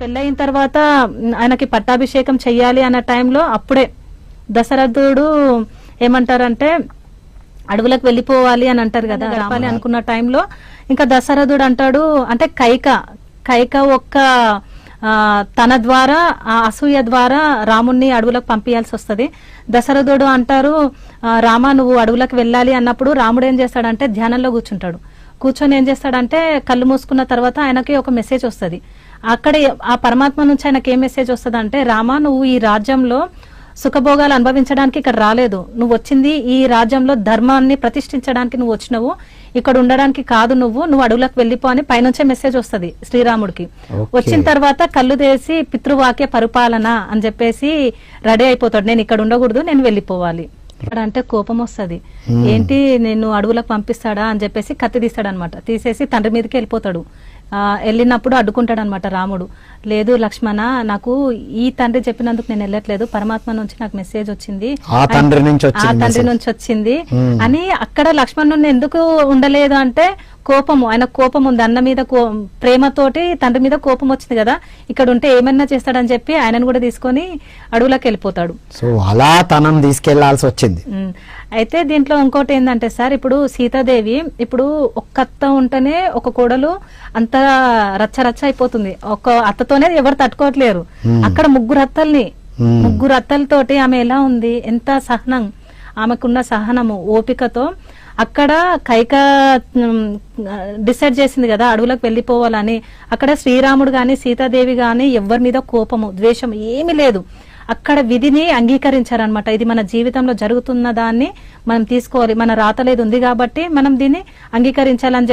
పెళ్ళయిన తర్వాత ఆయనకి పట్టాభిషేకం చెయ్యాలి అన్న టైంలో అప్పుడే దశరథుడు ఏమంటారంటే అడవులకు వెళ్ళిపోవాలి అని అంటారు కదా, రావాలి అనుకున్న టైంలో ఇంకా దశరథుడు అంటాడు అంటే కైక ఒక్క తన ద్వారా ఆ అసూయ ద్వారా రాముణ్ణి అడవులకు పంపించాల్సి వస్తుంది. దశరథుడు అంటారు రామ నువ్వు అడవులకు వెళ్ళాలి అన్నప్పుడు రాముడు ఏం చేస్తాడంటే ధ్యానంలో కూర్చొని ఏం చేస్తాడంటే కళ్ళు మూసుకున్న తర్వాత ఆయనకి ఒక మెసేజ్ వస్తుంది. అక్కడే ఆ పరమాత్మ నుంచి ఆయనకి ఏం మెసేజ్ వస్తుంది అంటే రామ నువ్వు ఈ రాజ్యంలో సుఖభోగాలు అనుభవించడానికి ఇక్కడ రాలేదు, నువ్వు వచ్చింది ఈ రాజ్యంలో ధర్మాన్ని ప్రతిష్ఠించడానికి నువ్వు వచ్చినవు, ఇక్కడ ఉండడానికి కాదు, నువ్వు అడవులకు వెళ్ళిపో అని పైనుంచే మెసేజ్ వస్తుంది శ్రీరాముడికి. వచ్చిన తర్వాత కళ్ళు తెరిచి పితృవాక్య పరిపాలన అని చెప్పేసి రెడీ అయిపోతాడు, నేను ఇక్కడ ఉండకూడదు, నేను వెళ్ళిపోవాలి అంటే కోపం వస్తుంది. ఏంటి నేను అడవులకు పంపిస్తాడా అని చెప్పేసి కత్తి తీస్తాడు అనమాట. తీసేసి తండ్రి మీదకి వెళ్ళిపోతాడు. వెళ్ళినప్పుడు అడ్డుకుంటాడు అనమాట రాముడు. లేదు లక్ష్మణ, నాకు ఈ తండ్రి చెప్పినందుకు నేను వెళ్ళట్లేదు, పరమాత్మ నుంచి నాకు మెసేజ్ వచ్చింది, ఆ తండ్రి నుంచి వచ్చింది అని. అక్కడ లక్ష్మణుని ఎందుకు ఉండలేదు అంటే కోపము, ఆయన కోపం ఉంది, అన్న మీద ప్రేమతోటి తండ్రి మీద కోపం వచ్చింది కదా, ఇక్కడ ఉంటే ఏమన్నా చేస్తాడని చెప్పి ఆయనను కూడా తీసుకొని అడవులకు వెళ్ళిపోతాడు. సో అలా తనను తీసుకెళ్లాల్సి వచ్చింది. అయితే దీంట్లో ఇంకోటి ఏంటంటే సార్, ఇప్పుడు సీతాదేవి ఇప్పుడు ఒక్క అత్త ఉంటేనే ఒక కోడలు అంత రచ్చ అయిపోతుంది, ఒక అత్తతోనే ఎవరు తట్టుకోవట్లేరు. అక్కడ ముగ్గురు అత్తలతోటి ఆమె ఎలా ఉంది, ఎంత సహనం, ఆమెకున్న సహనము ఓపికతో అక్కడ కైక డిసైడ్ చేసింది కదా అడవులకు వెళ్ళిపోవాలని. అక్కడ శ్రీరాముడు గాని సీతాదేవి గాని ఎవరి మీద కోపము ద్వేషం ఏమీ లేదు, అక్కడ విధిని అంగీకరించారనమాట. ఇది మన జీవితంలో జరుగుతున్న దాన్ని మనం తీసుకోవాలి, మన రాతలేదు ఉంది కాబట్టి మనం దీన్ని అంగీకరించాలని